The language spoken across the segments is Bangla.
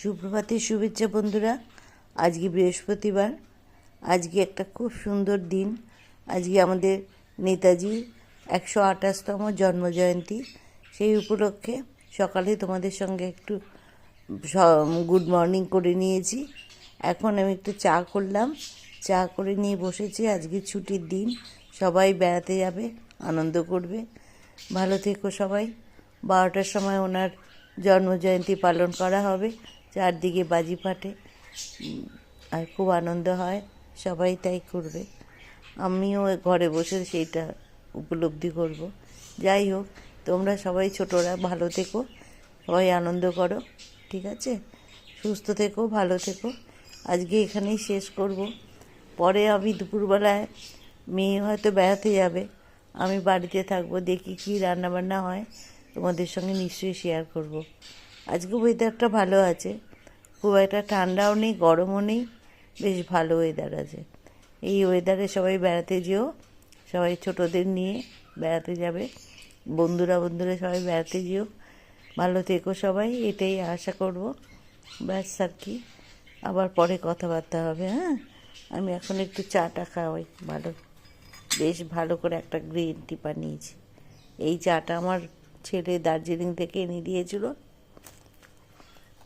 সুপ্রভাতের শুভেচ্ছা বন্ধুরা। আজকে বৃহস্পতিবার, আজকে একটা খুব সুন্দর দিন। আজকে আমাদের নেতাজির 128তম জন্মজয়ন্তী। সেই উপলক্ষে সকালে তোমাদের সঙ্গে একটু গুড মর্নিং করে নিয়েছি। এখন আমি একটু চা করলাম, চা করে নিয়ে বসেছি। আজকে ছুটির দিন, সবাই বেড়াতে যাবে, আনন্দ করবে। ভালো থেকো সবাই। 12টার সময় ওনার জন্মজয়ন্তী পালন করা হবে, চারদিকে বাজি ফাটে আর খুব আনন্দ হয়, সবাই তাই করবে। আমিও ঘরে বসে সেইটা উপলব্ধি করব। যাই হোক, তোমরা সবাই ছোটরা ভালো থেকো, সবাই আনন্দ করো, ঠিক আছে? সুস্থ থেকো, ভালো থেকো। আজকে এখানেই শেষ করব। পরে আমি দুপুরবেলায় মেয়ে হয়তো বেড়াতে যাবে, আমি বাড়িতে থাকবো, দেখি কী রান্নাবান্না হয়, তোমাদের সঙ্গে নিশ্চয়ই শেয়ার করব। আজকে ওয়েদারটা ভালো আছে, খুব একটা ঠান্ডাও নেই, গরমও নেই, বেশ ভালো ওয়েদার আছে। এই ওয়েদারে সবাই বেড়াতে যেও, সবাই ছোটদের নিয়ে বেড়াতে যাবে, বন্ধুরা সবাই বেড়াতে যেও। ভালো থেকো সবাই, এটাই আশা করব। ব্যাস আর কি, আবার পরে কথাবার্তা হবে। হ্যাঁ, আমি এখন একটু চাটা খাওয়াই, বেশ ভালো করে একটা গ্রিন টি বানিয়েছি। এই চাটা আমার ছেলে দার্জিলিং থেকে এনে দিয়েছিল,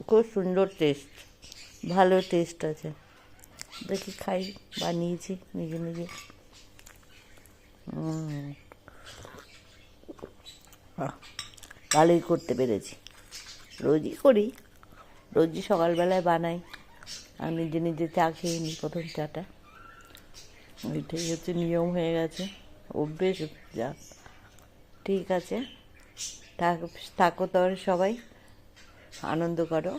খুব সুন্দর টেস্ট, ভালো টেস্ট আছে। দেখি খাই, বানিয়েছি নিজে নিজে। ভালোই করতে পেরেছি। রোজই করি, রোজই সকালবেলায় বানাই আর নিজে নিজে চা খেয়ে নিই প্রথম চাটা। ওইটাই হচ্ছে নিয়ম হয়ে গেছে, অভ্যেস। যা, ঠিক আছে, থাকো তাহলে সবাই, আনন্দ করো।